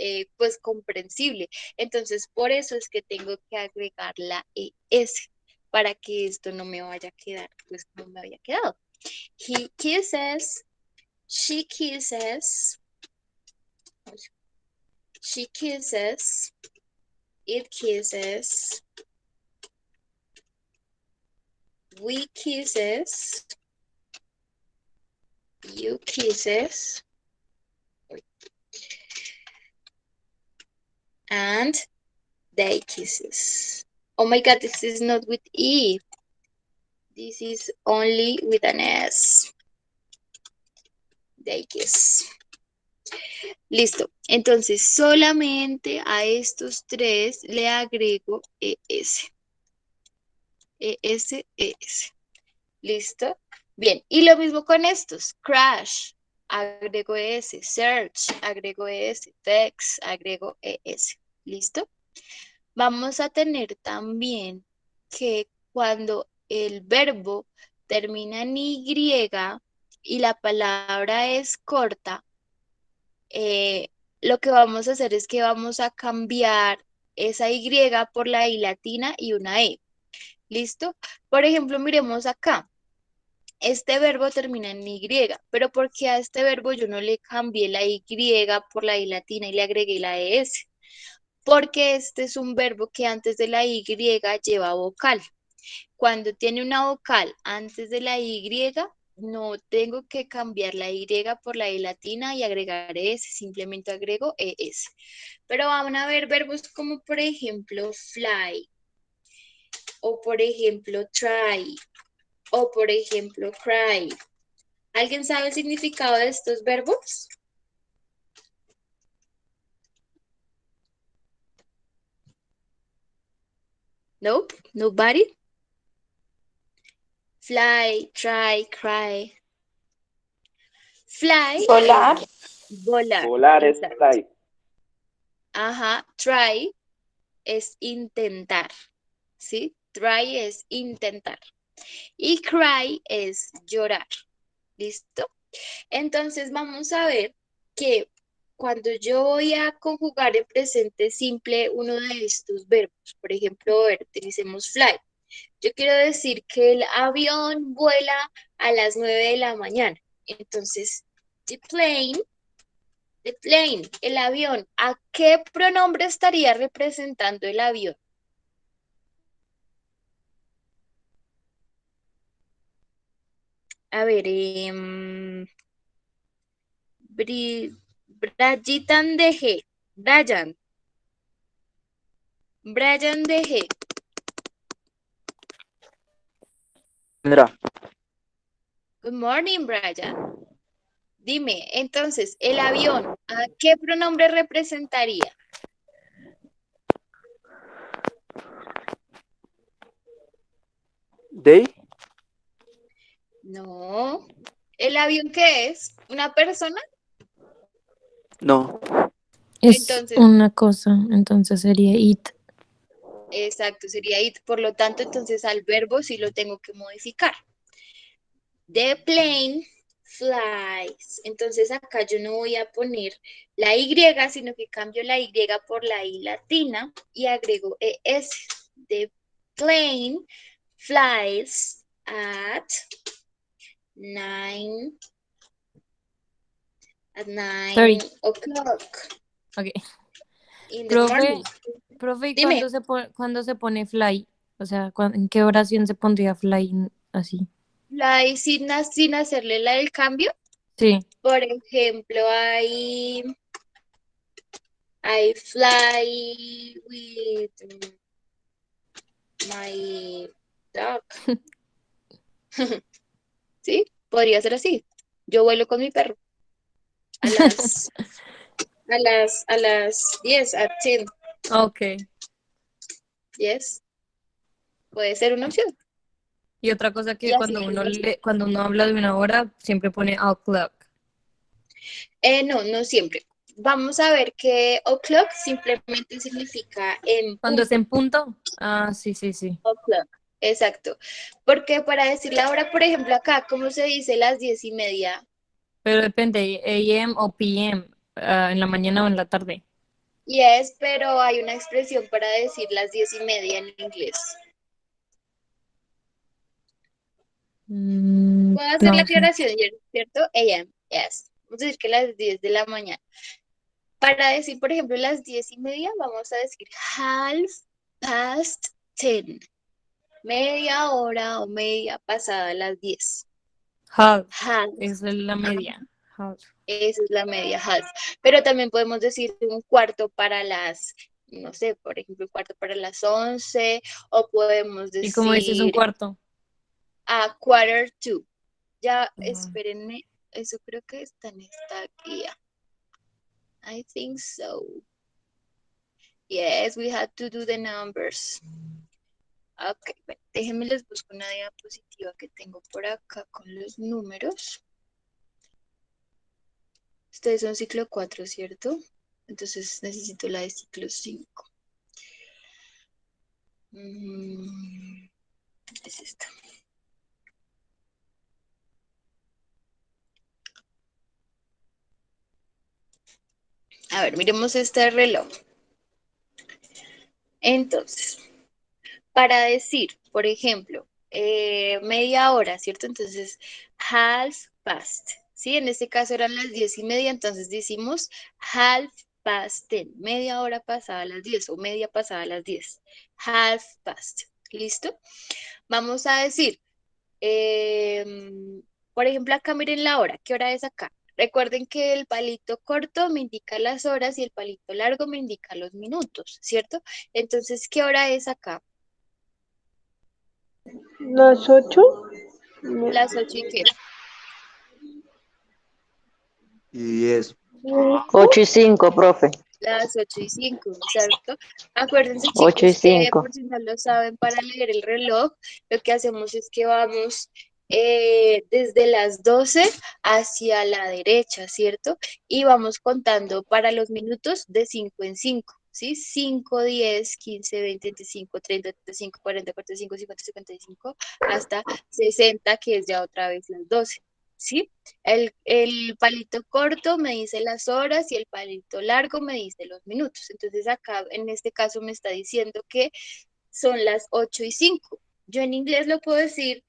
comprensible. Entonces, por eso es que tengo que agregar la ES para que esto no me vaya a quedar, pues como me había quedado. He kisses, she kisses, she kisses, it kisses, we kisses, you kisses, and they kisses. Oh my God, this is not with E. This is only with an S. They kiss. Listo. Entonces, solamente a estos tres le agrego ES. ES, ES. ¿Listo? Bien. Y lo mismo con estos. Crash, agrego ES. Search, agrego ES. Text, agrego ES. ¿Listo? Vamos a tener también que cuando el verbo termina en Y y la palabra es corta, lo que vamos a hacer es que vamos a cambiar esa Y por la I latina y una E. ¿Listo? Por ejemplo, miremos acá. Este verbo termina en Y, pero ¿por qué a este verbo yo no le cambié la Y por la I latina y le agregué la ES? Porque este es un verbo que antes de la Y lleva vocal. Cuando tiene una vocal antes de la Y, no tengo que cambiar la Y por la I latina y agregar ES, simplemente agrego ES. Pero van a haber verbos como por ejemplo fly, o por ejemplo try, o por ejemplo cry. ¿Alguien sabe el significado de estos verbos? Nope, nobody. Fly, try, cry. Fly
Volar.
es volar.
Volar es
Exacto.
fly.
Ajá, try es intentar, ¿sí? Try es intentar. Y cry es llorar, ¿listo? Entonces vamos a ver que cuando yo voy a conjugar en presente simple uno de estos verbos, por ejemplo, a ver, utilicemos fly. Yo quiero decir que el avión vuela a las 9 de la mañana. Entonces, the plane, el avión, ¿a qué pronombre estaría representando el avión? A ver, Brayitan de G. Brian de G.
Sandra,
Good morning, Brian. Dime, entonces, el avión, ¿a qué pronombre representaría?
¿they?
No. ¿El avión qué es? ¿Una persona?
No.
Es
Entonces,
una cosa, entonces sería it.
exacto, sería it. Por lo tanto, entonces al verbo sí lo tengo que modificar. The plane flies. Entonces acá yo no voy a poner la Y, sino que cambio la Y por la I latina y agrego ES. The plane flies at 9
Sorry.
o'clock
Ok.
in the morning.
Profe, ¿y
Dime.
cuándo se pone fly? O sea, ¿en qué oración se pondría fly así?
Fly sin hacerle el cambio.
Sí.
Por ejemplo, I fly with my dog. ¿Sí? Podría ser así. Yo vuelo con mi perro. A las 10, at 10.
Ok.
Yes. Puede ser una opción.
Y otra cosa
Y
que
así
cuando uno habla de una hora, siempre pone o'clock.
No, no siempre. Vamos a ver que o'clock simplemente significa en
Cuando es
punto.
en punto, sí, sí, sí.
O'clock, exacto. Porque para decir la hora, por ejemplo, acá, ¿cómo se dice las 10:30?
Pero depende, AM o PM, en la mañana o en la tarde.
Yes, pero hay una expresión para decir las 10:30 en inglés. Puedo hacer la
No sé.
aclaración, ¿cierto? AM, yes. Vamos a decir que las 10 de la mañana. Para decir, por ejemplo, las 10:30, vamos a decir half past 10. Media hora o media pasada las 10.
Half,
Half.
es la media. Half.
Esa es la media half. Pero también podemos decir un cuarto para las, no sé, por ejemplo, un cuarto para las 11, o podemos
¿Y cómo dices un
decir
cuarto?
a quarter to. Ya,
Ah.
espérenme, eso creo que está en esta guía. I think so. Yes, we had to do the numbers. Ok, bueno, déjenme les busco una diapositiva que tengo por acá con los números. Ustedes son ciclo 4, ¿cierto? Entonces necesito la de ciclo 5. Es esta. A ver, miremos este reloj. Entonces, para decir, por ejemplo, media hora, ¿cierto? Entonces, half past, ¿sí? En este caso eran las 10:30, entonces decimos half past 10, media hora pasada las 10 o media pasada las 10, half past, ¿listo? Vamos a decir, por ejemplo, acá miren la hora, ¿qué hora es acá? Recuerden que el palito corto me indica las horas y el palito largo me indica los minutos, ¿cierto? Entonces, ¿qué hora es acá?
¿Las 8?
Las 8:00.
Y 10.
8:05, profe.
Las 8:05, exacto. Acuérdense,
Ocho y
chicos, que
cinco.
por si no lo saben, para leer el reloj, lo que hacemos es que vamos desde las 12 hacia la derecha, ¿cierto? Y vamos contando para los minutos de 5 en 5, ¿sí? 5, 10, 15, 20, 25, 30, 35, 40, 45, 50, 55, hasta 60, que es ya otra vez las 12, ¿sí? El palito corto me dice las horas y el palito largo me dice los minutos. Entonces acá en este caso me está diciendo que son las 8:05. Yo en inglés lo puedo decir,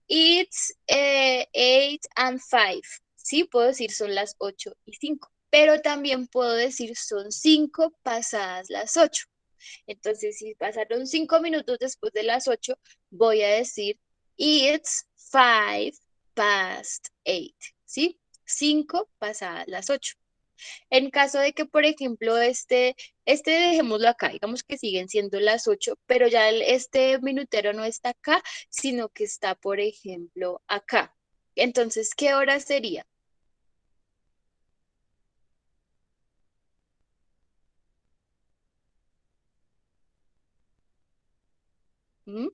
it's 8 and 5. Sí, puedo decir son las 8:05. Pero también puedo decir son 5 pasadas las 8. Entonces, si pasaron 5 minutos después de las 8, voy a decir it's 5 past 8, ¿sí? 5 pasadas las 8. En caso de que, por ejemplo, este dejémoslo acá, digamos que siguen siendo las 8, pero ya este minutero no está acá, sino que está, por ejemplo, acá. Entonces, ¿qué hora sería? ¿Mm?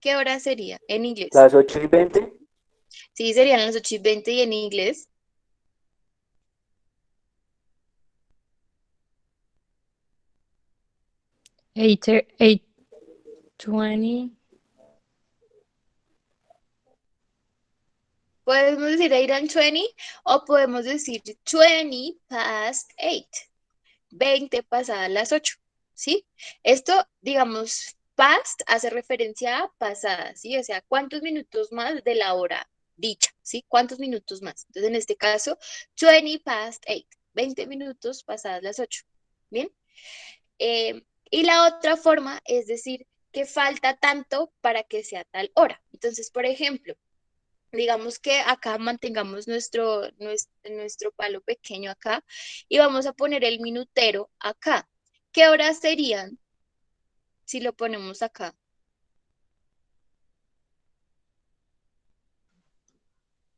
¿Qué hora sería en inglés?
Las 8:20.
Sí, serían las 8:20 y en inglés.
Eight, 20.
Podemos decir 8 and 20 o podemos decir 20 past 8, 20 pasadas las 8, ¿sí? Esto, digamos, past hace referencia a pasada, ¿sí? O sea, ¿cuántos minutos más de la hora dicha, ¿sí? ¿Cuántos minutos más? Entonces, en este caso, 20 past 8, 20 minutos pasadas las 8, ¿bien? Y la otra forma es decir que falta tanto para que sea tal hora. Entonces, por ejemplo, digamos que acá mantengamos nuestro palo pequeño acá y vamos a poner el minutero acá. ¿Qué horas serían si lo ponemos acá?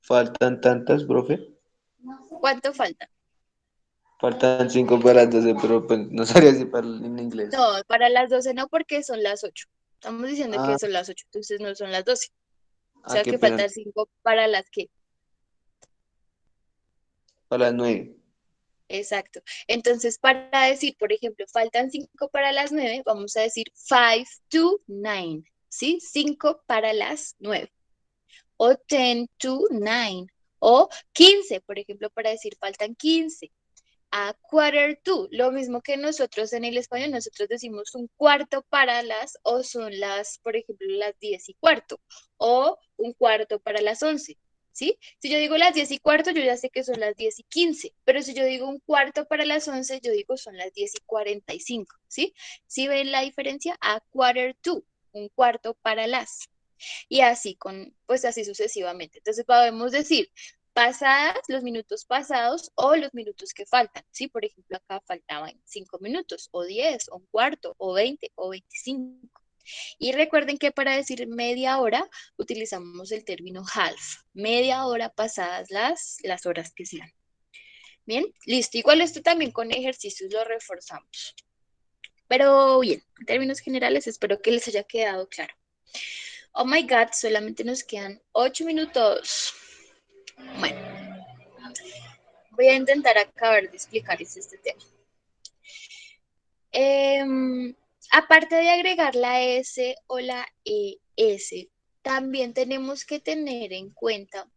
Faltan tantas, profe.
¿Cuánto falta?
Faltan 5 para las 12, pero pues no sabría si para en inglés.
No, para las 12 no, porque son las 8. Estamos diciendo
Ah,
que son las 8, entonces no son las 12. O sea
qué
que
pena.
faltan 5 para las que.
Para las 9.
Exacto. Entonces, para decir, por ejemplo, faltan 5 para las 9, vamos a decir 5 to 9, ¿sí? 5 para las 9. O 10 to 9. O 15, por ejemplo, para decir faltan 15. A quarter to, lo mismo que nosotros en el español, nosotros decimos un cuarto para las, o son las, por ejemplo, las 10:15, o un cuarto para las 11, ¿sí? Si yo digo las 10:15, yo ya sé que son las 10:15, pero si yo digo un cuarto para las 11, yo digo son las 10:45, ¿sí? ¿Sí ven la diferencia? A quarter to, un cuarto para las. Y así pues así sucesivamente. Entonces podemos decir pasadas, los minutos pasados o los minutos que faltan, ¿sí? Por ejemplo, acá faltaban 5 minutos, o 10, o un cuarto, o 20, o 25. Y recuerden que para decir media hora utilizamos el término half, media hora pasadas las horas que sean. Bien, listo. Igual esto también con ejercicios lo reforzamos. Pero bien, en términos generales espero que les haya quedado claro. Oh my God, solamente nos quedan 8 minutos. Bueno, voy a intentar acabar de explicarles este tema. Aparte de agregar la S o la ES, también tenemos que tener en cuenta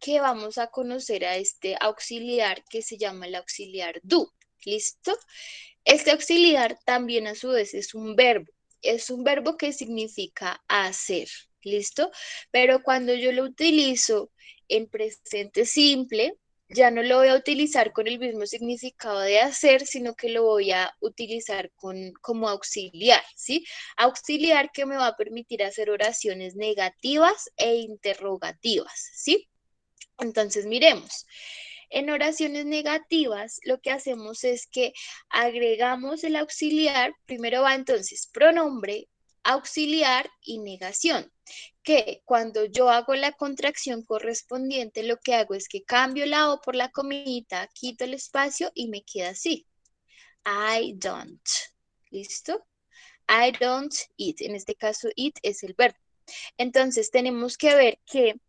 que vamos a conocer a este auxiliar que se llama el auxiliar do. ¿Listo? Este auxiliar también a su vez es un verbo. Es un verbo que significa hacer. ¿Listo? Pero cuando yo lo utilizo en presente simple, ya no lo voy a utilizar con el mismo significado de hacer, sino que lo voy a utilizar como auxiliar, ¿sí? Auxiliar que me va a permitir hacer oraciones negativas e interrogativas, ¿sí? Entonces, miremos. En oraciones negativas, lo que hacemos es que agregamos el auxiliar, primero va entonces pronombre, auxiliar y negación, que cuando yo hago la contracción correspondiente, lo que hago es que cambio la O por la comillita, quito el espacio y me queda así. I don't. ¿Listo? I don't eat. En este caso, eat es el verbo. Entonces, tenemos que ver que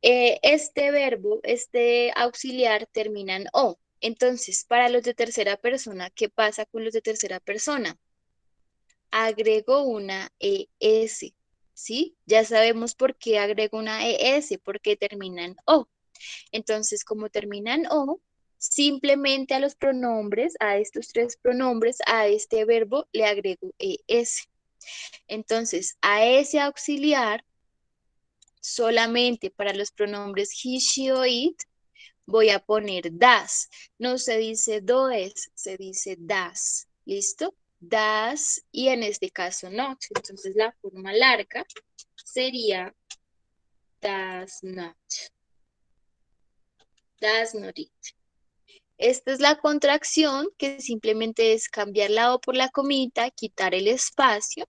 este verbo, este auxiliar termina en O. Entonces, para los de tercera persona, ¿qué pasa con los de tercera persona? Agrego una ES, ¿sí? Ya sabemos por qué agrego una ES, porque termina en O. Entonces, como termina en O, simplemente a los pronombres, a estos 3 pronombres, a este verbo le agrego ES. Entonces, a ese auxiliar, solamente para los pronombres he, she o it, voy a poner das. No se dice does, se dice das. ¿Listo? Das, y en este caso not. Entonces la forma larga sería does not. Does not eat. Esta es la contracción, que simplemente es cambiar la O por la comita, quitar el espacio,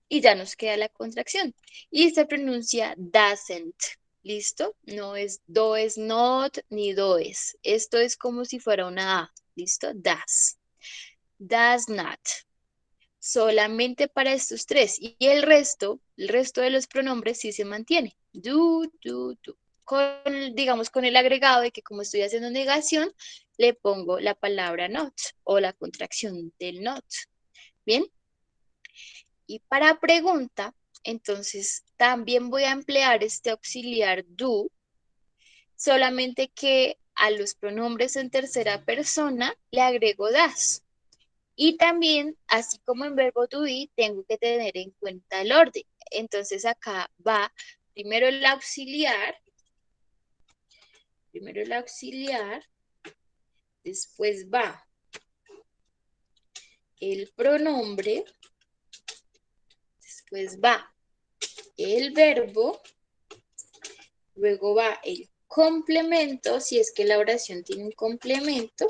y ya nos queda la contracción. Y se pronuncia doesn't. ¿Listo? No es do es not ni do es. Esto es como si fuera una A. ¿Listo? Does. Does not. Solamente para estos 3. Y el resto de los pronombres sí se mantiene. Do, do. Digamos con el agregado de que como estoy haciendo negación, le pongo la palabra not o la contracción del not. ¿Bien? Y para pregunta, entonces también voy a emplear este auxiliar do, solamente que a los pronombres en tercera persona le agrego das. Y también, así como en verbo to be, tengo que tener en cuenta el orden. Entonces acá va primero el auxiliar, después va el pronombre, después va el verbo, luego va el complemento, si es que la oración tiene un complemento,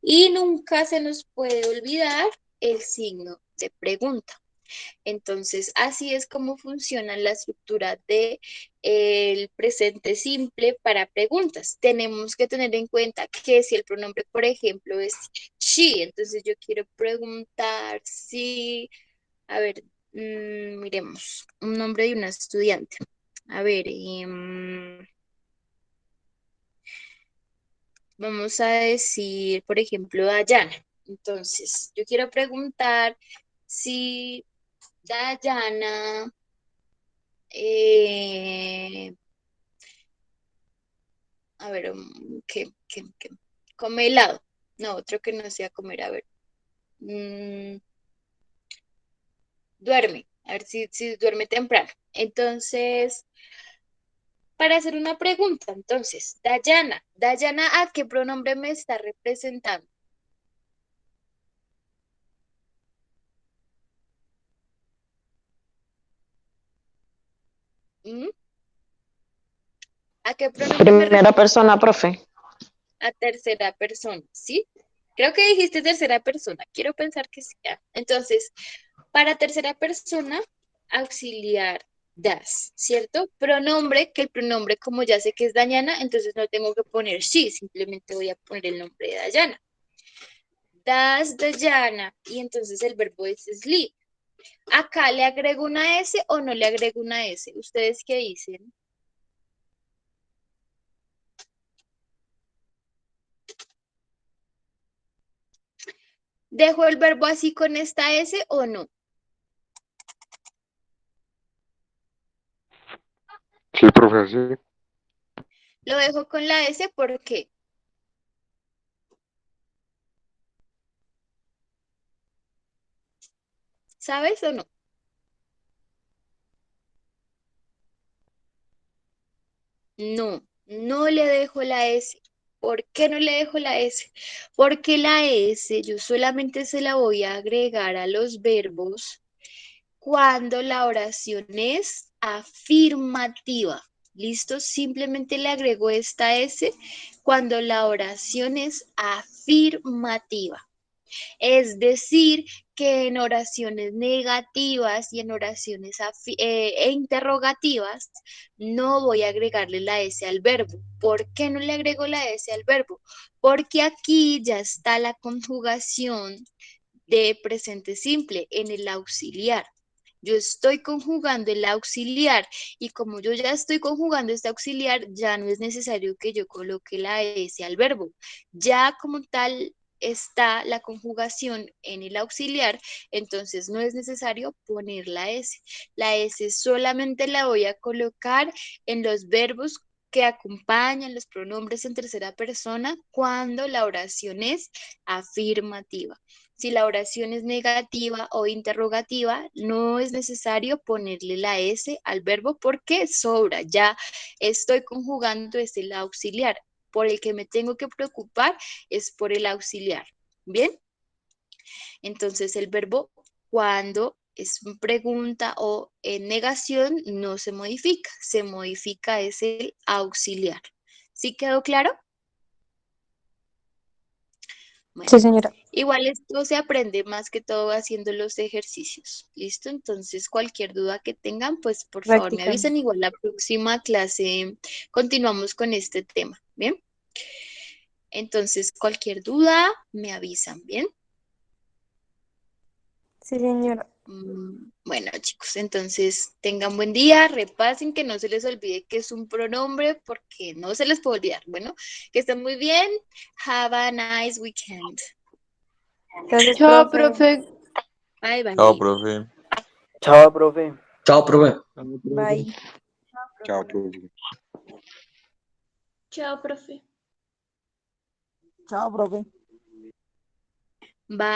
y nunca se nos puede olvidar el signo de pregunta. Entonces, así es como funciona la estructura de el presente simple para preguntas. Tenemos que tener en cuenta que si el pronombre, por ejemplo, es she, entonces yo quiero preguntar si, a ver, miremos, un nombre de una estudiante. A ver, vamos a decir, por ejemplo, Dayana. Entonces, yo quiero preguntar si Dayana eh, a ver, ¿qué? Come helado. No, otro que no sea comer, a ver. Mm, duerme, a ver si duerme temprano. Entonces, para hacer una pregunta, entonces, Dayana, ¿a qué pronombre me está representando? ¿Mm? ¿A qué pronombre me
Primera
representa?
persona, profe.
A tercera persona, ¿sí? Creo que dijiste tercera persona, quiero pensar que sí. Entonces, para tercera persona, auxiliar das, ¿cierto? Pronombre, que el pronombre como ya sé que es Dayana, entonces no tengo que poner she, simplemente voy a poner el nombre de Dayana. Das Dayana, y entonces el verbo es sleep. ¿Acá le agrego una S o no le agrego una S? ¿Ustedes qué dicen? ¿Dejo el verbo así con esta S o no?
Sí, profe, sí.
Lo dejo con la S, ¿por qué? ¿Sabes o no? No le dejo la S. ¿Por qué no le dejo la S? Porque la S yo solamente se la voy a agregar a los verbos cuando la oración es afirmativa. ¿Listo? Simplemente le agrego esta S cuando la oración es afirmativa. Es decir, que en oraciones negativas y en oraciones interrogativas no voy a agregarle la S al verbo. ¿Por qué no le agrego la S al verbo? Porque aquí ya está la conjugación de presente simple en el auxiliar. Yo estoy conjugando el auxiliar y como yo ya estoy conjugando este auxiliar, ya no es necesario que yo coloque la S al verbo. Ya como tal está la conjugación en el auxiliar, entonces no es necesario poner la S. La S solamente la voy a colocar en los verbos que acompañan los pronombres en tercera persona cuando la oración es afirmativa. Si la oración es negativa o interrogativa, no es necesario ponerle la S al verbo porque sobra. Ya estoy conjugando es el auxiliar. Por el que me tengo que preocupar es por el auxiliar. ¿Bien? Entonces el verbo cuando es pregunta o en negación no se modifica es el auxiliar. ¿Sí quedó claro? Bueno,
Sí, señora.
igual esto se aprende más que todo haciendo los ejercicios. ¿Listo? Entonces, cualquier duda que tengan, pues por favor me
Practicando.
avisan. Igual la próxima clase continuamos con este tema. ¿Bien? Entonces, cualquier duda, me avisan. ¿Bien?
Sí, señora.
Bueno, chicos, entonces tengan buen día, repasen que no se les olvide que es un pronombre porque no se les puede olvidar. Bueno, que estén muy bien. Have a nice weekend.
Gracias,
Chao,
profe.
profe.
Bye, bye.
Chao, profe.
Chao, profe.
Chao, profe.
Bye.
Chao, profe.
Chao, profe.
Chao, profe.
Bye.